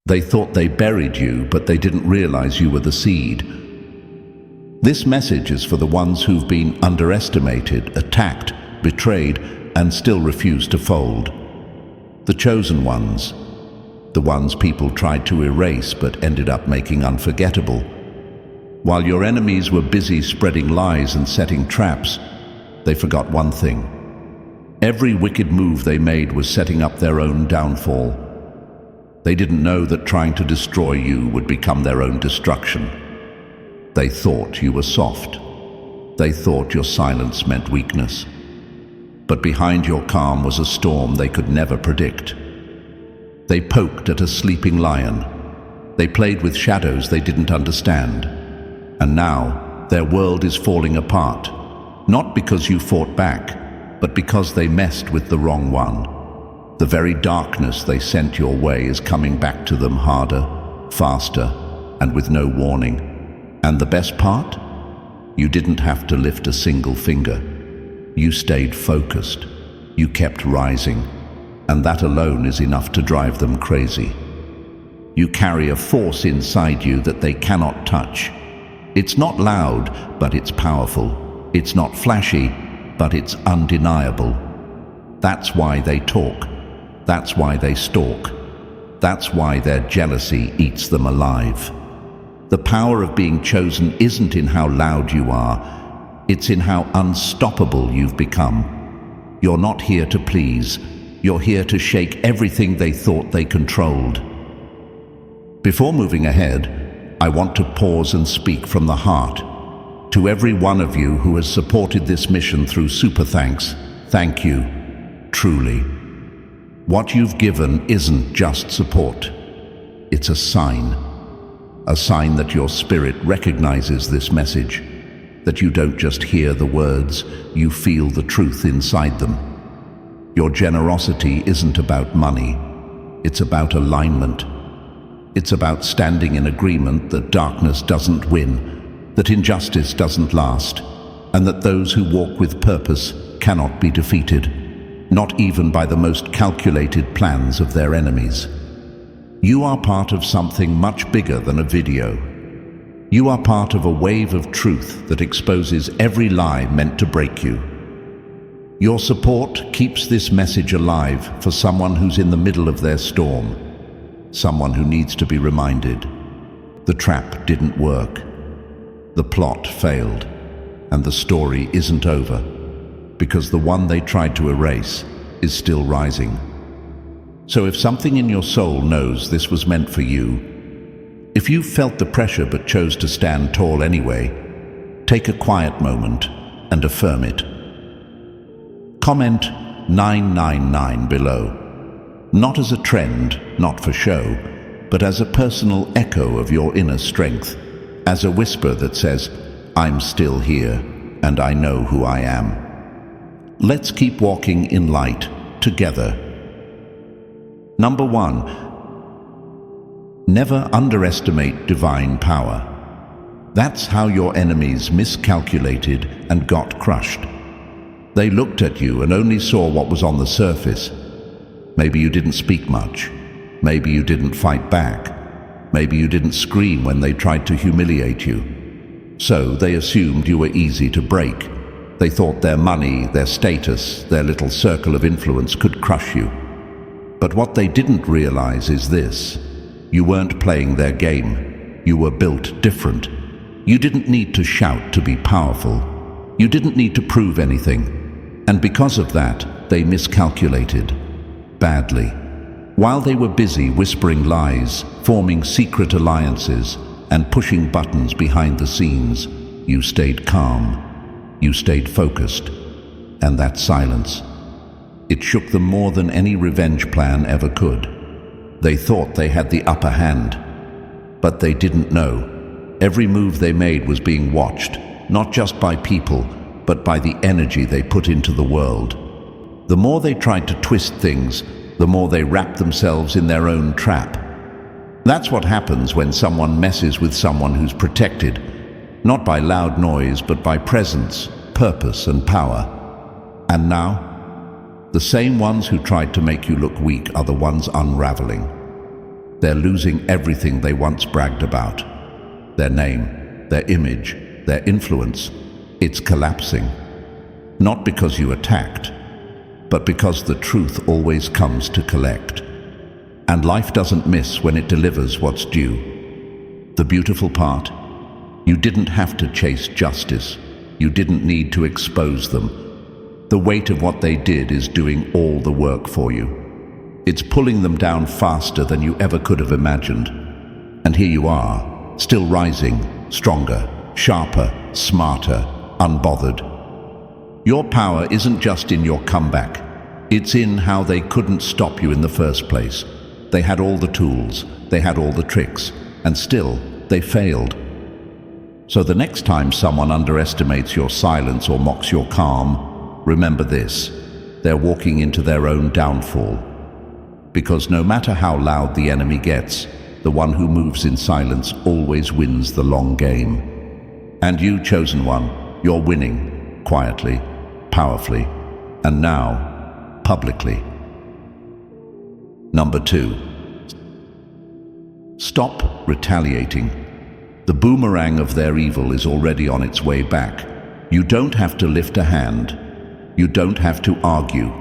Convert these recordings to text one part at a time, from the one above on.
They thought they buried you, but they didn't realize you were the seed. This message is for the ones who've been underestimated, attacked, betrayed, and still refuse to fold. The chosen ones. The ones people tried to erase but ended up making unforgettable. While your enemies were busy spreading lies and setting traps, they forgot one thing. Every wicked move they made was setting up their own downfall. They didn't know that trying to destroy you would become their own destruction. They thought you were soft. They thought your silence meant weakness. But behind your calm was a storm they could never predict. They poked at a sleeping lion. They played with shadows they didn't understand. And now their world is falling apart, not because you fought back, but because they messed with the wrong one. The very darkness they sent your way is coming back to them harder, faster, and with no warning. And the best part? You didn't have to lift a single finger. You stayed focused. You kept rising. And that alone is enough to drive them crazy. You carry a force inside you that they cannot touch. It's not loud, but it's powerful. It's not flashy, but it's undeniable. That's why they talk. That's why they stalk. That's why their jealousy eats them alive. The power of being chosen isn't in how loud you are. It's in how unstoppable you've become. You're not here to please. You're here to shake everything they thought they controlled. Before moving ahead, I want to pause and speak from the heart. To every one of you who has supported this mission through super thanks, thank you, truly. What you've given isn't just support. It's a sign that your spirit recognizes this message, that you don't just hear the words, you feel the truth inside them. Your generosity isn't about money, it's about alignment. It's about standing in agreement that darkness doesn't win, that injustice doesn't last, and that those who walk with purpose cannot be defeated, not even by the most calculated plans of their enemies. You are part of something much bigger than a video. You are part of a wave of truth that exposes every lie meant to break you. Your support keeps this message alive for someone who's in the middle of their storm, someone who needs to be reminded. The trap didn't work. The plot failed, and the story isn't over, because the one they tried to erase is still rising. So if something in your soul knows this was meant for you, if you felt the pressure but chose to stand tall anyway, take a quiet moment and affirm it. Comment 999 below, not as a trend, not for show, but as a personal echo of your inner strength, as a whisper that says, I'm still here, and I know who I am. Let's keep walking in light together. Number 1. Never underestimate divine power. That's how your enemies miscalculated and got crushed. They looked at you and only saw what was on the surface. Maybe you didn't speak much. Maybe you didn't fight back. Maybe you didn't scream when they tried to humiliate you. So they assumed you were easy to break. They thought their money, their status, their little circle of influence could crush you. But what they didn't realize is this: you weren't playing their game. You were built different. You didn't need to shout to be powerful. You didn't need to prove anything. And because of that, they miscalculated. Badly. While they were busy whispering lies, forming secret alliances, and pushing buttons behind the scenes, you stayed calm. You stayed focused. And that silence, it shook them more than any revenge plan ever could. They thought they had the upper hand, but they didn't know. Every move they made was being watched, not just by people, but by the energy they put into the world. The more they tried to twist things, the more they wrapped themselves in their own trap. That's what happens when someone messes with someone who's protected, not by loud noise, but by presence, purpose, and power. And now, the same ones who tried to make you look weak are the ones unraveling. They're losing everything they once bragged about. Their name, their image, their influence. It's collapsing. Not because you attacked, but because the truth always comes to collect. And life doesn't miss when it delivers what's due. The beautiful part? You didn't have to chase justice. You didn't need to expose them. The weight of what they did is doing all the work for you. It's pulling them down faster than you ever could have imagined. And here you are, still rising, stronger, sharper, smarter, unbothered. Your power isn't just in your comeback. It's in how they couldn't stop you in the first place. They had all the tools, they had all the tricks, and still, they failed. So the next time someone underestimates your silence or mocks your calm, remember this: they're walking into their own downfall. Because no matter how loud the enemy gets, the one who moves in silence always wins the long game. And you, chosen one, you're winning, quietly, powerfully, and now, publicly. Number 2. Stop retaliating. The boomerang of their evil is already on its way back. You don't have to lift a hand. You don't have to argue.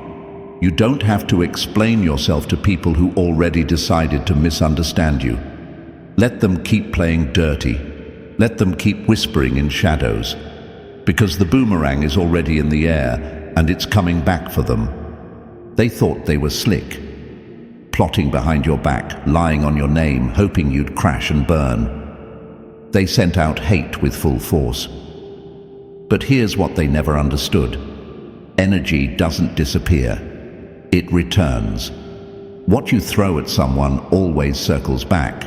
You don't have to explain yourself to people who already decided to misunderstand you. Let them keep playing dirty. Let them keep whispering in shadows. Because the boomerang is already in the air, and it's coming back for them. They thought they were slick, plotting behind your back, lying on your name, hoping you'd crash and burn. They sent out hate with full force. But here's what they never understood. Energy doesn't disappear. It returns. What you throw at someone always circles back.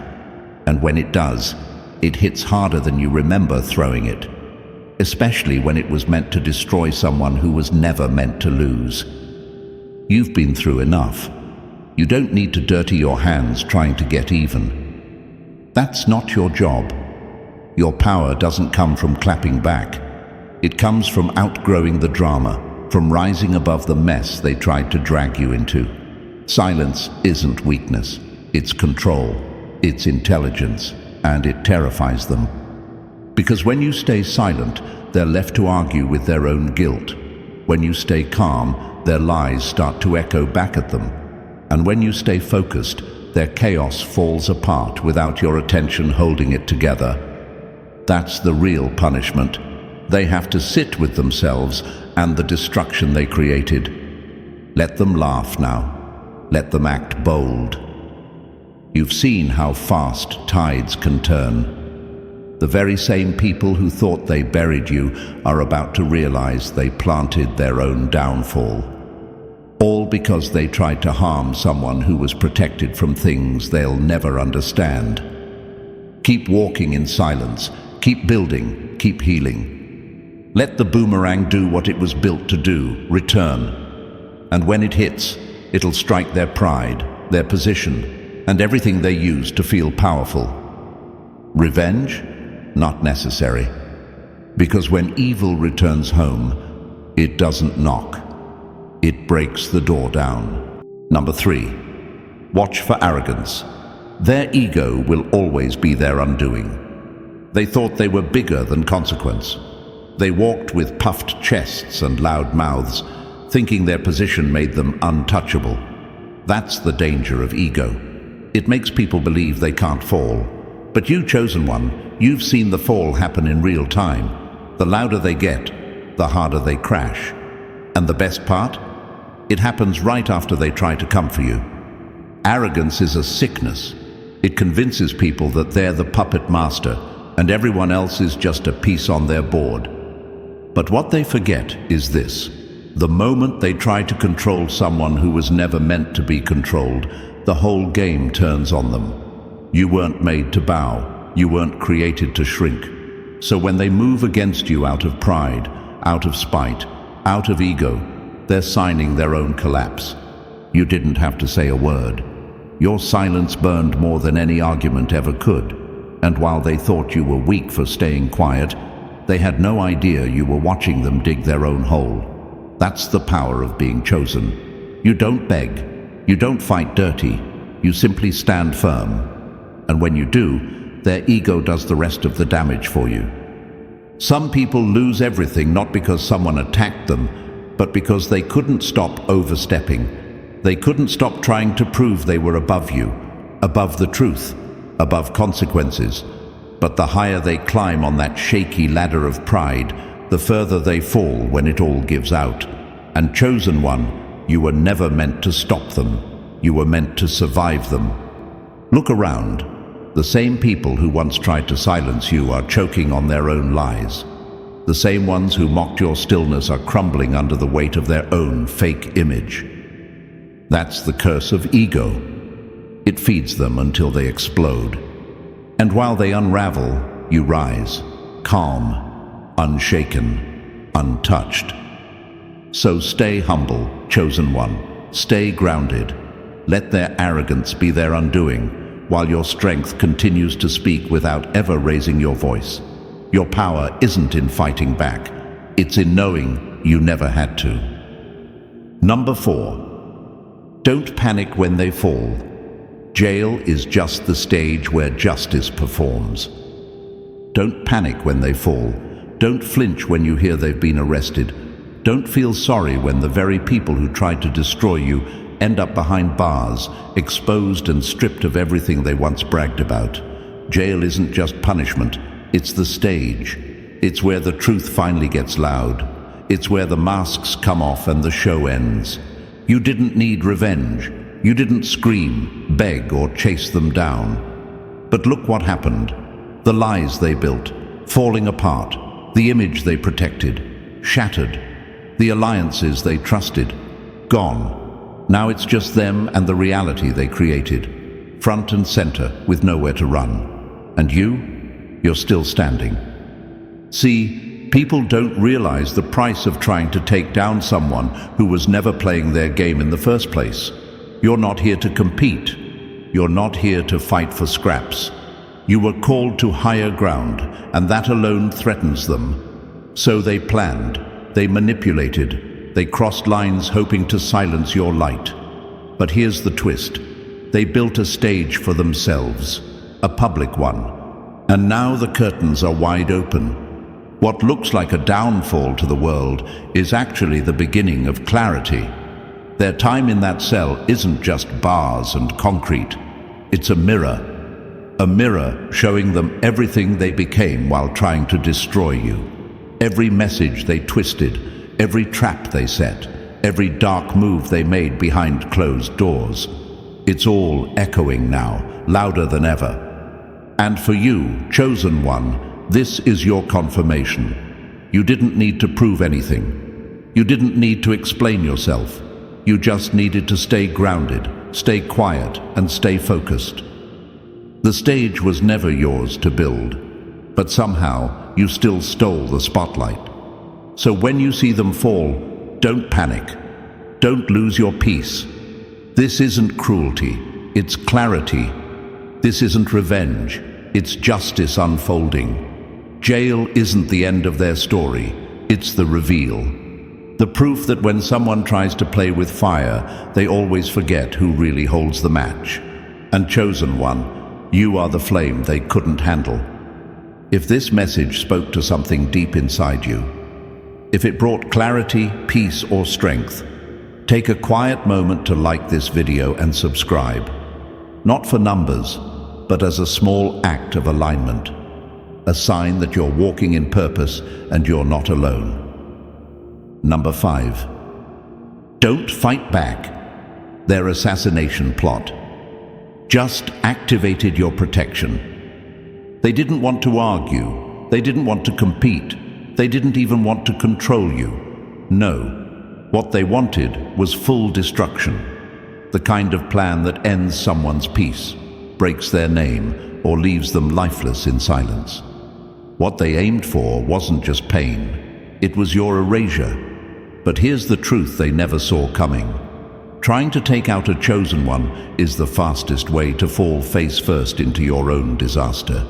And when it does, it hits harder than you remember throwing it. Especially when it was meant to destroy someone who was never meant to lose. You've been through enough. You don't need to dirty your hands trying to get even. That's not your job. Your power doesn't come from clapping back. It comes from outgrowing the drama, from rising above the mess they tried to drag you into. Silence isn't weakness. It's control. It's intelligence. And it terrifies them. Because when you stay silent, they're left to argue with their own guilt. When you stay calm, their lies start to echo back at them. And when you stay focused, their chaos falls apart without your attention holding it together. That's the real punishment. They have to sit with themselves and the destruction they created. Let them laugh now. Let them act bold. You've seen how fast tides can turn. The very same people who thought they buried you are about to realize they planted their own downfall. All because they tried to harm someone who was protected from things they'll never understand. Keep walking in silence. Keep building. Keep healing. Let the boomerang do what it was built to do, return. And when it hits, it'll strike their pride, their position, and everything they use to feel powerful. Revenge? Not necessary. Because when evil returns home, it doesn't knock. It breaks the door down. Number 3. Watch for arrogance. Their ego will always be their undoing. They thought they were bigger than consequence. They walked with puffed chests and loud mouths, thinking their position made them untouchable. That's the danger of ego. It makes people believe they can't fall. But you, chosen one, you've seen the fall happen in real time. The louder they get, the harder they crash. And the best part? It happens right after they try to come for you. Arrogance is a sickness. It convinces people that they're the puppet master, and everyone else is just a piece on their board. But what they forget is this. The moment they try to control someone who was never meant to be controlled, the whole game turns on them. You weren't made to bow. You weren't created to shrink. So when they move against you out of pride, out of spite, out of ego, they're signing their own collapse. You didn't have to say a word. Your silence burned more than any argument ever could. And while they thought you were weak for staying quiet, they had no idea you were watching them dig their own hole. That's the power of being chosen. You don't beg. You don't fight dirty. You simply stand firm. And when you do, their ego does the rest of the damage for you. Some people lose everything not because someone attacked them, but because they couldn't stop overstepping. They couldn't stop trying to prove they were above you, above the truth, above consequences. But the higher they climb on that shaky ladder of pride, the further they fall when it all gives out. And chosen one, you were never meant to stop them. You were meant to survive them. Look around. The same people who once tried to silence you are choking on their own lies. The same ones who mocked your stillness are crumbling under the weight of their own fake image. That's the curse of ego. It feeds them until they explode. And while they unravel, you rise, calm, unshaken, untouched. So stay humble, chosen one. Stay grounded. Let their arrogance be their undoing, while your strength continues to speak without ever raising your voice. Your power isn't in fighting back. It's in knowing you never had to. Number 4. Don't panic when they fall. Jail is just the stage where justice performs. Don't panic when they fall. Don't flinch when you hear they've been arrested. Don't feel sorry when the very people who tried to destroy you end up behind bars, exposed and stripped of everything they once bragged about. Jail isn't just punishment, it's the stage. It's where the truth finally gets loud. It's where the masks come off and the show ends. You didn't need revenge. You didn't scream, beg, or chase them down. But look what happened. The lies they built, falling apart. The image they protected, shattered. The alliances they trusted, gone. Now it's just them and the reality they created, front and center with nowhere to run. And you're still standing. See, people don't realize the price of trying to take down someone who was never playing their game in the first place. You're not here to compete. You're not here to fight for scraps. You were called to higher ground, and that alone threatens them. So they planned, they manipulated, they crossed lines hoping to silence your light. But here's the twist. They built a stage for themselves, a public one. And now the curtains are wide open. What looks like a downfall to the world is actually the beginning of clarity. Their time in that cell isn't just bars and concrete. It's a mirror showing them everything they became while trying to destroy you. Every message they twisted, every trap they set, every dark move they made behind closed doors. It's all echoing now, louder than ever. And for you, chosen one, this is your confirmation. You didn't need to prove anything. You didn't need to explain yourself. You just needed to stay grounded, stay quiet, and stay focused. The stage was never yours to build, but somehow you still stole the spotlight. So when you see them fall, don't panic. Don't lose your peace. This isn't cruelty, it's clarity. This isn't revenge, it's justice unfolding. Jail isn't the end of their story, it's the reveal. The proof that when someone tries to play with fire, they always forget who really holds the match. And chosen one, you are the flame they couldn't handle. If this message spoke to something deep inside you, if it brought clarity, peace, or strength, take a quiet moment to like this video and subscribe. Not for numbers, but as a small act of alignment. A sign that you're walking in purpose and you're not alone. Number 5. Don't fight back. Their assassination plot just activated your protection. They didn't want to argue. They didn't want to compete. They didn't even want to control you. No, what they wanted was full destruction. The kind of plan that ends someone's peace, breaks their name, or leaves them lifeless in silence. What they aimed for wasn't just pain. It was your erasure. But here's the truth they never saw coming. Trying to take out a chosen one is the fastest way to fall face first into your own disaster.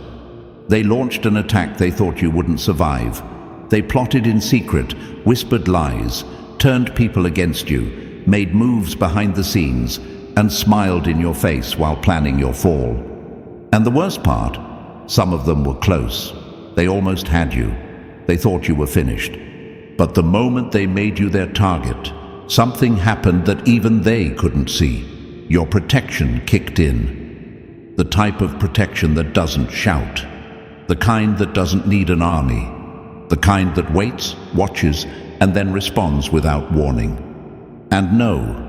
They launched an attack they thought you wouldn't survive. They plotted in secret, whispered lies, turned people against you, made moves behind the scenes, and smiled in your face while planning your fall. And the worst part, some of them were close. They almost had you. They thought you were finished. But the moment they made you their target, something happened that even they couldn't see. Your protection kicked in. The type of protection that doesn't shout. The kind that doesn't need an army. The kind that waits, watches, and then responds without warning. And no,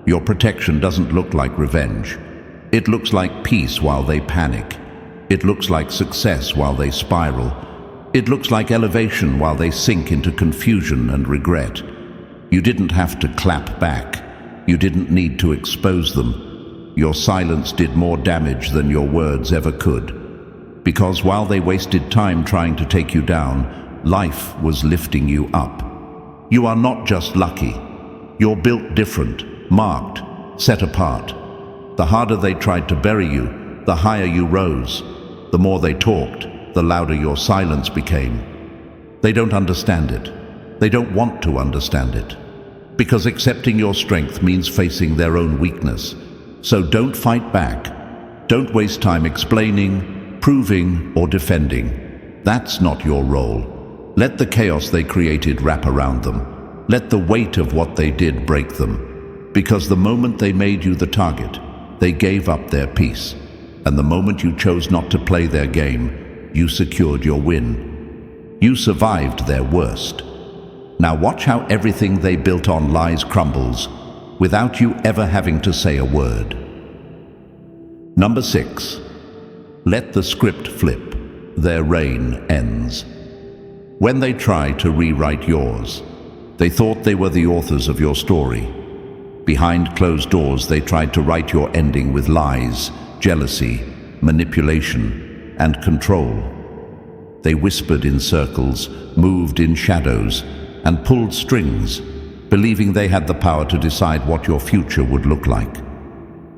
your protection doesn't look like revenge. It looks like peace while they panic. It looks like success while they spiral. It looks like elevation while they sink into confusion and regret. You didn't have to clap back. You didn't need to expose them. Your silence did more damage than your words ever could. Because while they wasted time trying to take you down, life was lifting you up. You are not just lucky. You're built different, marked, set apart. The harder they tried to bury you, the higher you rose. The more they talked, the louder your silence became. They don't understand it. They don't want to understand it. Because accepting your strength means facing their own weakness. So don't fight back. Don't waste time explaining, proving, or defending. That's not your role. Let the chaos they created wrap around them. Let the weight of what they did break them. Because the moment they made you the target, they gave up their peace. And the moment you chose not to play their game, you secured your win. You survived their worst. Now watch how everything they built on lies crumbles, without you ever having to say a word. Number 6. Let the script flip. Their reign ends. When they try to rewrite yours, they thought they were the authors of your story. Behind closed doors, they tried to write your ending with lies, jealousy, manipulation, and control. They whispered in circles, moved in shadows, and pulled strings, believing they had the power to decide what your future would look like.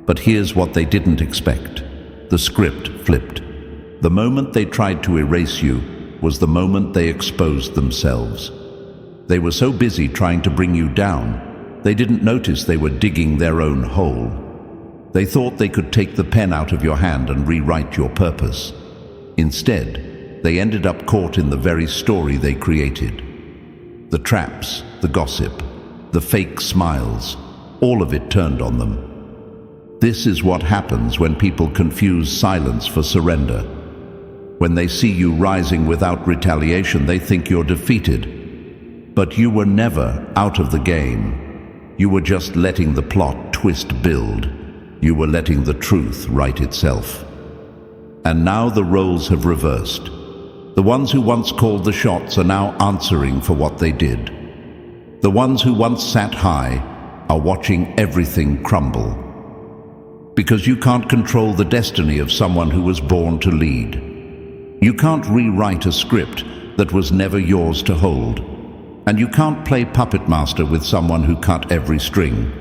But here's what they didn't expect. The script flipped. The moment they tried to erase you was the moment they exposed themselves. They were so busy trying to bring you down, they didn't notice they were digging their own hole. They thought they could take the pen out of your hand and rewrite your purpose. Instead, they ended up caught in the very story they created. The traps, the gossip, the fake smiles, all of it turned on them. This is what happens when people confuse silence for surrender. When they see you rising without retaliation, they think you're defeated. But you were never out of the game. You were just letting the plot twist build. You were letting the truth write itself. And now the roles have reversed. The ones who once called the shots are now answering for what they did. The ones who once sat high are watching everything crumble. Because you can't control the destiny of someone who was born to lead. You can't rewrite a script that was never yours to hold. And you can't play puppet master with someone who cut every string.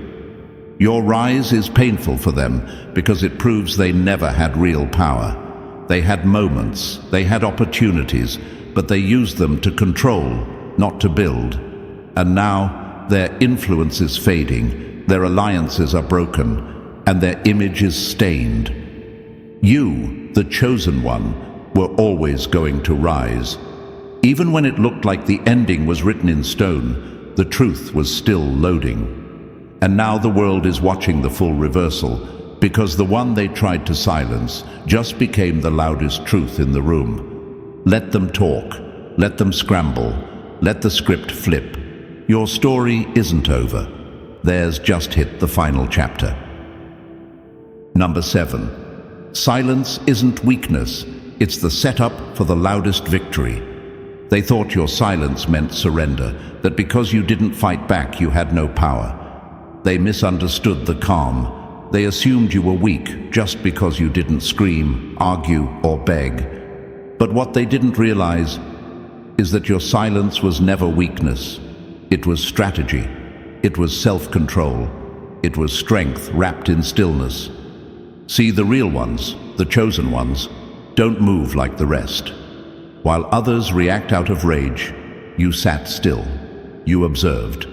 Your rise is painful for them because it proves they never had real power. They had moments, they had opportunities, but they used them to control, not to build. And now their influence is fading, their alliances are broken, and their image is stained. You, the chosen one, were always going to rise. Even when it looked like the ending was written in stone, the truth was still loading. And now the world is watching the full reversal, because the one they tried to silence just became the loudest truth in the room. Let them talk, let them scramble, let the script flip. Your story isn't over. Theirs just hit the final chapter. Number 7. Silence isn't weakness, it's the setup for the loudest victory. They thought your silence meant surrender, that because you didn't fight back you had no power. They misunderstood the calm. They assumed you were weak just because you didn't scream, argue, or beg. But what they didn't realize is that your silence was never weakness. It was strategy. It was self-control. It was strength wrapped in stillness. See, the real ones, the chosen ones, don't move like the rest. While others react out of rage, you sat still. You observed.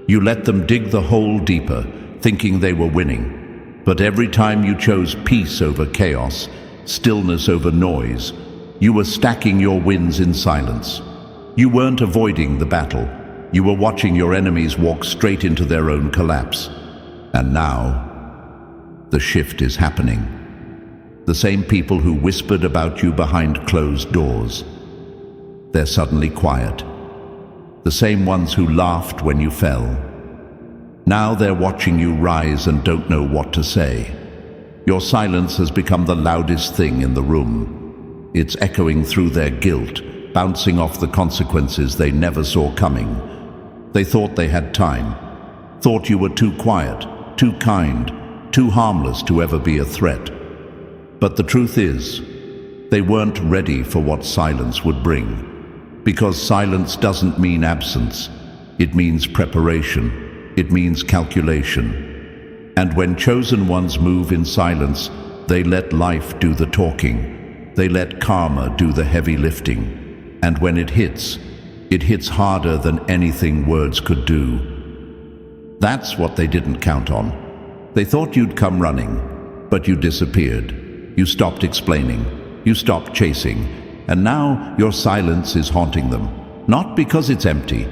You let them dig the hole deeper, thinking they were winning. But every time you chose peace over chaos, stillness over noise, you were stacking your wins in silence. You weren't avoiding the battle. You were watching your enemies walk straight into their own collapse. And now, the shift is happening. The same people who whispered about you behind closed doors, they're suddenly quiet. The same ones who laughed when you fell, now they're watching you rise and don't know what to say. Your silence has become the loudest thing in the room. It's echoing through their guilt, bouncing off the consequences they never saw coming. They thought they had time, thought you were too quiet, too kind, too harmless to ever be a threat. But the truth is, they weren't ready for what silence would bring. Because silence doesn't mean absence. It means preparation. It means calculation. And when chosen ones move in silence, they let life do the talking. They let karma do the heavy lifting. And when it hits harder than anything words could do. That's what they didn't count on. They thought you'd come running, but you disappeared. You stopped explaining. You stopped chasing. And now your silence is haunting them. Not because it's empty,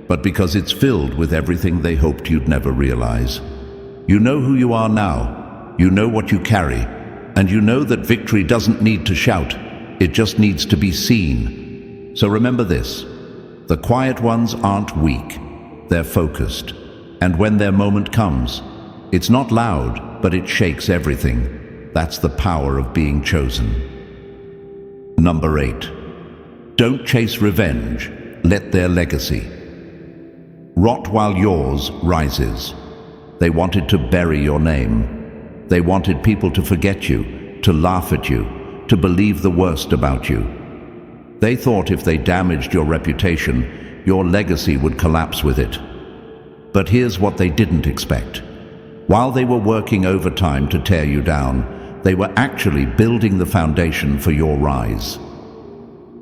but because it's filled with everything they hoped you'd never realize. You know who you are now. You know what you carry. And you know that victory doesn't need to shout. It just needs to be seen. So remember this. The quiet ones aren't weak. They're focused. And when their moment comes, it's not loud, but it shakes everything. That's the power of being chosen. Number 8. Don't chase revenge. Let their legacy rot while yours rises. They wanted to bury your name. They wanted people to forget you, to laugh at you, to believe the worst about you. They thought if they damaged your reputation, your legacy would collapse with it. But here's what they didn't expect. While they were working overtime to tear you down, they were actually building the foundation for your rise.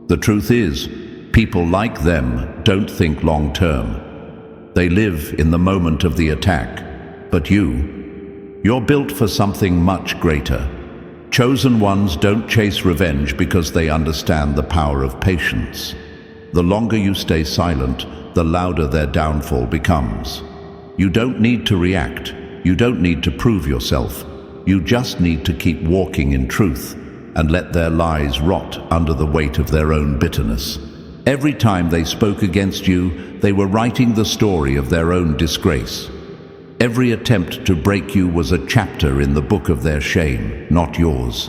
The truth is, people like them don't think long-term. They live in the moment of the attack. But you're built for something much greater. Chosen ones don't chase revenge because they understand the power of patience. The longer you stay silent, the louder their downfall becomes. You don't need to react. You don't need to prove yourself. You just need to keep walking in truth and let their lies rot under the weight of their own bitterness. Every time they spoke against you, they were writing the story of their own disgrace. Every attempt to break you was a chapter in the book of their shame, not yours.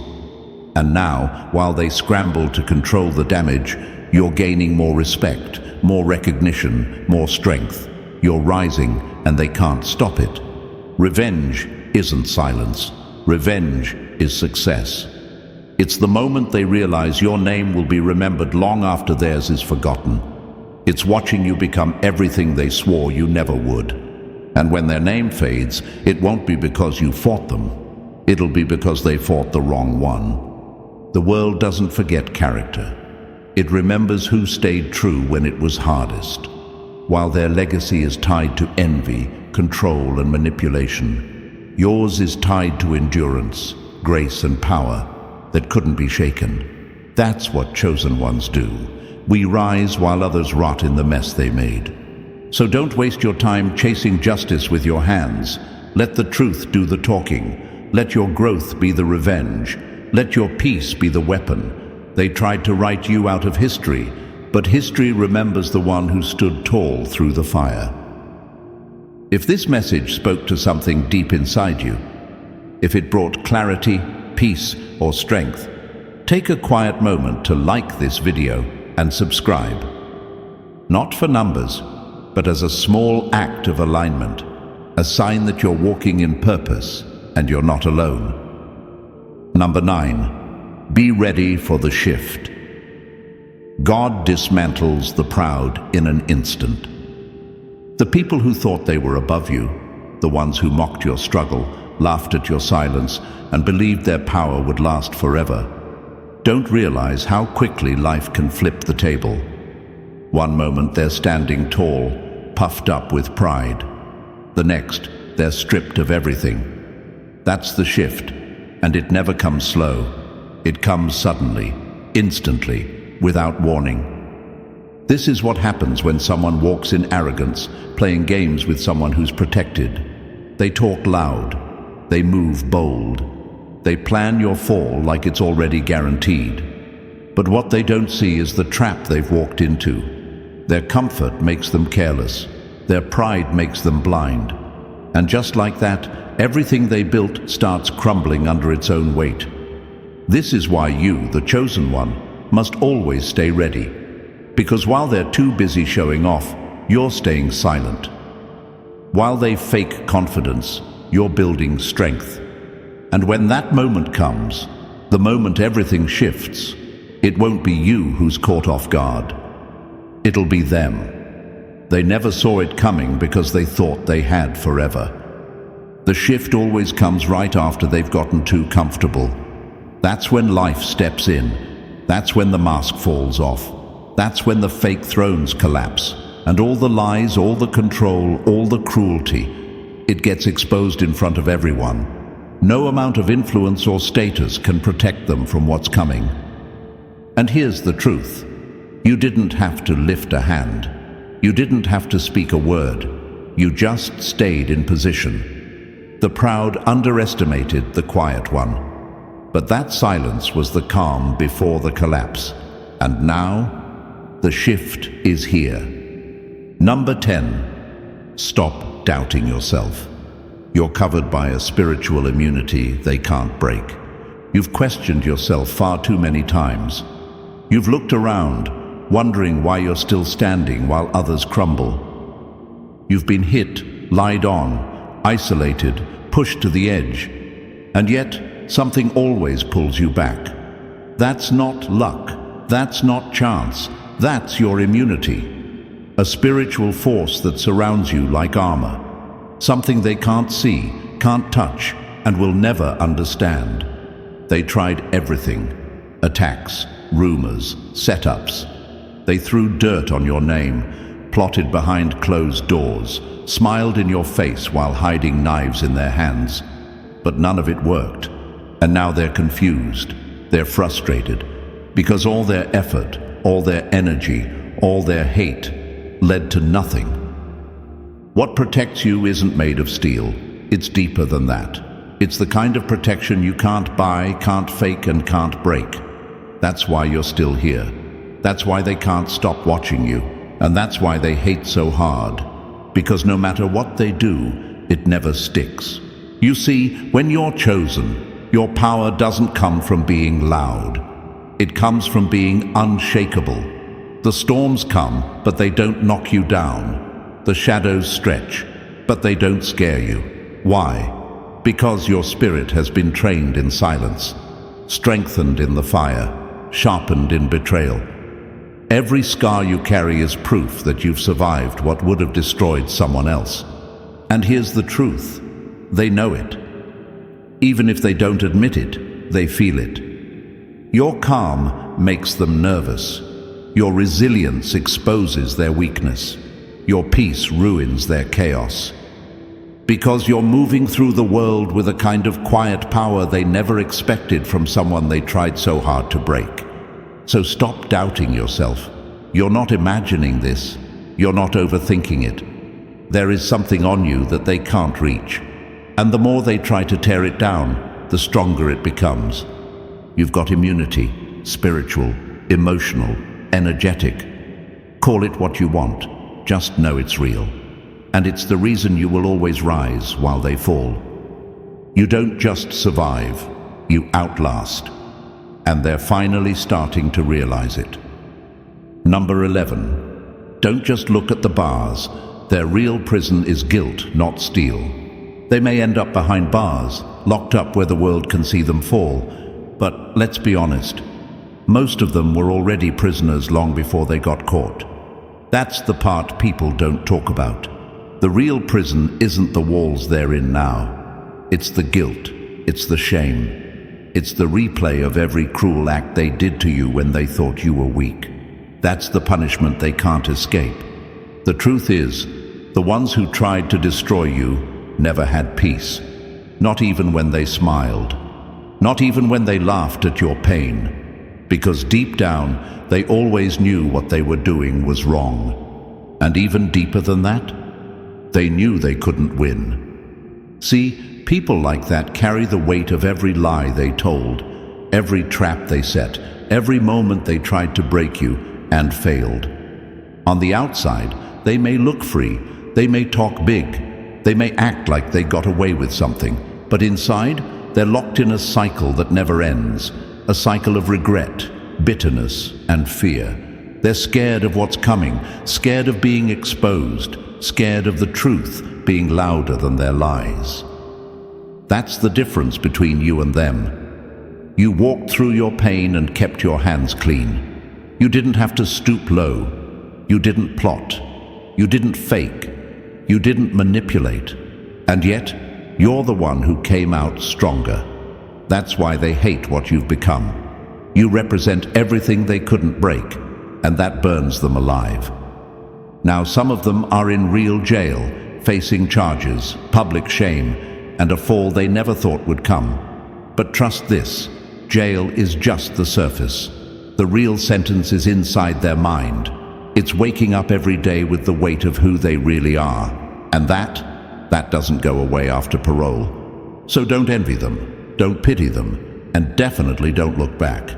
And now, while they scramble to control the damage, you're gaining more respect, more recognition, more strength. You're rising, and they can't stop it. Revenge isn't silence. Revenge is success. It's the moment they realize your name will be remembered long after theirs is forgotten. It's watching you become everything they swore you never would. And when their name fades, it won't be because you fought them. It'll be because they fought the wrong one. The world doesn't forget character. It remembers who stayed true when it was hardest. While their legacy is tied to envy, control, and manipulation, yours is tied to endurance, grace, and power that couldn't be shaken. That's what chosen ones do. We rise while others rot in the mess they made. So don't waste your time chasing justice with your hands. Let the truth do the talking. Let your growth be the revenge. Let your peace be the weapon. They tried to write you out of history, but history remembers the one who stood tall through the fire. If this message spoke to something deep inside you, if it brought clarity, peace, or strength, take a quiet moment to like this video and subscribe. Not for numbers, but as a small act of alignment, a sign that you're walking in purpose and you're not alone. Number 9, be ready for the shift. God dismantles the proud in an instant. The people who thought they were above you, the ones who mocked your struggle, laughed at your silence, and believed their power would last forever, don't realize how quickly life can flip the table. One moment they're standing tall, puffed up with pride. The next, they're stripped of everything. That's the shift, and it never comes slow. It comes suddenly, instantly, without warning. This is what happens when someone walks in arrogance, playing games with someone who's protected. They talk loud. They move bold. They plan your fall like it's already guaranteed. But what they don't see is the trap they've walked into. Their comfort makes them careless. Their pride makes them blind. And just like that, everything they built starts crumbling under its own weight. This is why you, the chosen one, must always stay ready. Because while they're too busy showing off, you're staying silent. While they fake confidence, you're building strength. And when that moment comes, the moment everything shifts, it won't be you who's caught off guard. It'll be them. They never saw it coming because they thought they had forever. The shift always comes right after they've gotten too comfortable. That's when life steps in. That's when the mask falls off. That's when the fake thrones collapse. And all the lies, all the control, all the cruelty, it gets exposed in front of everyone. No amount of influence or status can protect them from what's coming. And here's the truth. You didn't have to lift a hand. You didn't have to speak a word. You just stayed in position. The proud underestimated the quiet one. But that silence was the calm before the collapse. And now, the shift is here. Number 10. Stop doubting yourself. You're covered by a spiritual immunity they can't break. You've questioned yourself far too many times. You've looked around, wondering why you're still standing while others crumble. You've been hit, lied on, isolated, pushed to the edge. And yet, something always pulls you back. That's not luck. That's not chance. That's your immunity. A spiritual force that surrounds you like armor. Something they can't see, can't touch, and will never understand. They tried everything. Attacks, rumors, setups. They threw dirt on your name, plotted behind closed doors, smiled in your face while hiding knives in their hands. But none of it worked. And now they're confused. They're frustrated. Because all their effort, all their energy, all their hate led to nothing. What protects you isn't made of steel. It's deeper than that. It's the kind of protection you can't buy, can't fake, and can't break. That's why you're still here. That's why they can't stop watching you. And that's why they hate so hard. Because no matter what they do, it never sticks. You see, when you're chosen, your power doesn't come from being loud. It comes from being unshakable. The storms come, but they don't knock you down. The shadows stretch, but they don't scare you. Why? Because your spirit has been trained in silence, strengthened in the fire, sharpened in betrayal. Every scar you carry is proof that you've survived what would have destroyed someone else. And here's the truth. They know it. Even if they don't admit it, they feel it. Your calm makes them nervous. Your resilience exposes their weakness. Your peace ruins their chaos. Because you're moving through the world with a kind of quiet power they never expected from someone they tried so hard to break. So stop doubting yourself. You're not imagining this. You're not overthinking it. There is something on you that they can't reach. And the more they try to tear it down, the stronger it becomes. You've got immunity, spiritual, emotional, energetic. Call it what you want. Just know it's real. And it's the reason you will always rise while they fall. You don't just survive, you outlast. And they're finally starting to realize it. Number 11. Don't just look at the bars. Their real prison is guilt, not steel. They may end up behind bars, locked up where the world can see them fall. But let's be honest, most of them were already prisoners long before they got caught. That's the part people don't talk about. The real prison isn't the walls they're in now. It's the guilt, it's the shame. It's the replay of every cruel act they did to you when they thought you were weak. That's the punishment they can't escape. The truth is, the ones who tried to destroy you never had peace. not even when they smiled, not even when they laughed at your pain, because deep down they always knew what they were doing was wrong. And even deeper than that, they knew they couldn't win. See, people like that carry the weight of every lie they told, every trap they set, every moment they tried to break you and failed. On the outside, they may look free, they may talk big, they may act like they got away with something, but inside, they're locked in a cycle that never ends, a cycle of regret, bitterness, and fear. They're scared of what's coming, scared of being exposed, scared of the truth being louder than their lies. That's the difference between you and them. You walked through your pain and kept your hands clean. You didn't have to stoop low. You didn't plot. You didn't fake. You didn't manipulate. And yet, you're the one who came out stronger. That's why they hate what you've become. You represent everything they couldn't break, and that burns them alive. Now some of them are in real jail, facing charges, public shame, and a fall they never thought would come. But trust this, jail is just the surface. The real sentence is inside their mind. It's waking up every day with the weight of who they really are. And that doesn't go away after parole. So don't envy them, don't pity them, and definitely don't look back.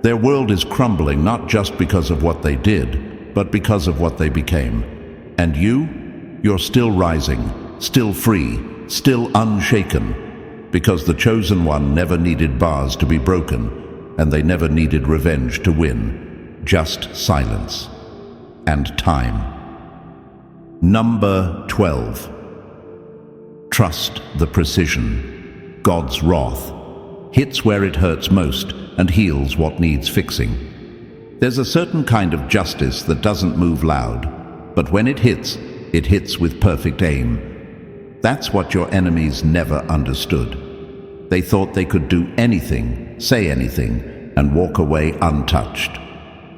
Their world is crumbling not just because of what they did, but because of what they became. And you're still rising, still free, still unshaken, because the chosen one never needed bars to be broken, and they never needed revenge to win, just silence and time. Number 12. Trust the precision. God's wrath hits where it hurts most and heals what needs fixing. There's a certain kind of justice that doesn't move loud, but when it hits with perfect aim. That's what your enemies never understood. They thought they could do anything, say anything, and walk away untouched.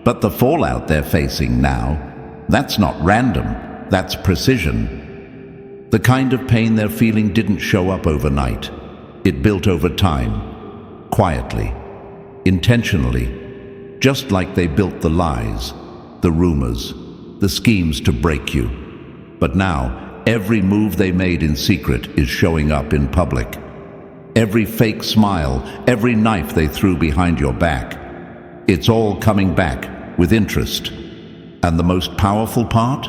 But the fallout they're facing now, that's not random, that's precision. The kind of pain they're feeling didn't show up overnight. It built over time. Quietly, intentionally, just like they built the lies, the rumors, the schemes to break you. But now, every move they made in secret is showing up in public. Every fake smile, every knife they threw behind your back, it's all coming back with interest. And the most powerful part?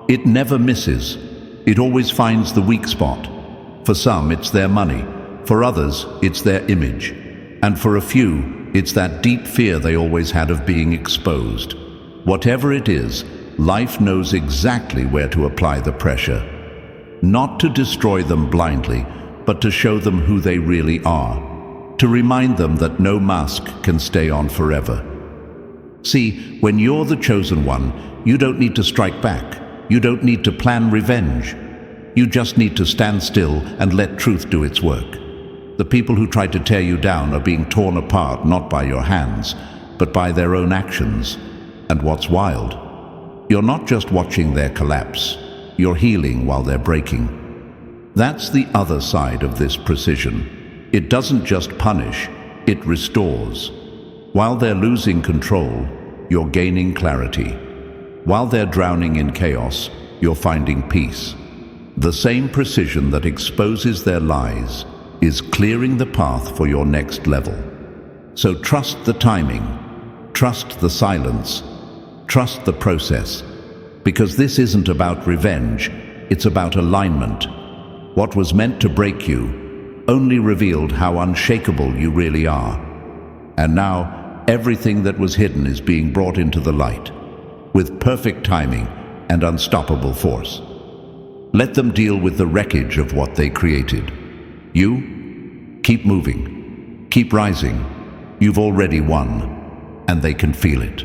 It never misses. It always finds the weak spot. For some, it's their money. For others, it's their image. And for a few, it's that deep fear they always had of being exposed. Whatever it is, life knows exactly where to apply the pressure. Not to destroy them blindly, but to show them who they really are. To remind them that no mask can stay on forever. See, when you're the chosen one, you don't need to strike back. You don't need to plan revenge. You just need to stand still and let truth do its work. The people who try to tear you down are being torn apart not by your hands, but by their own actions. And what's wild? You're not just watching their collapse, you're healing while they're breaking. That's the other side of this precision. It doesn't just punish, it restores. While they're losing control, you're gaining clarity. While they're drowning in chaos, you're finding peace. The same precision that exposes their lies is clearing the path for your next level. So trust the timing, trust the silence, trust the process, because this isn't about revenge, it's about alignment. What was meant to break you only revealed how unshakable you really are. And now, everything that was hidden is being brought into the light, with perfect timing and unstoppable force. Let them deal with the wreckage of what they created. You, keep moving, keep rising. You've already won, and they can feel it.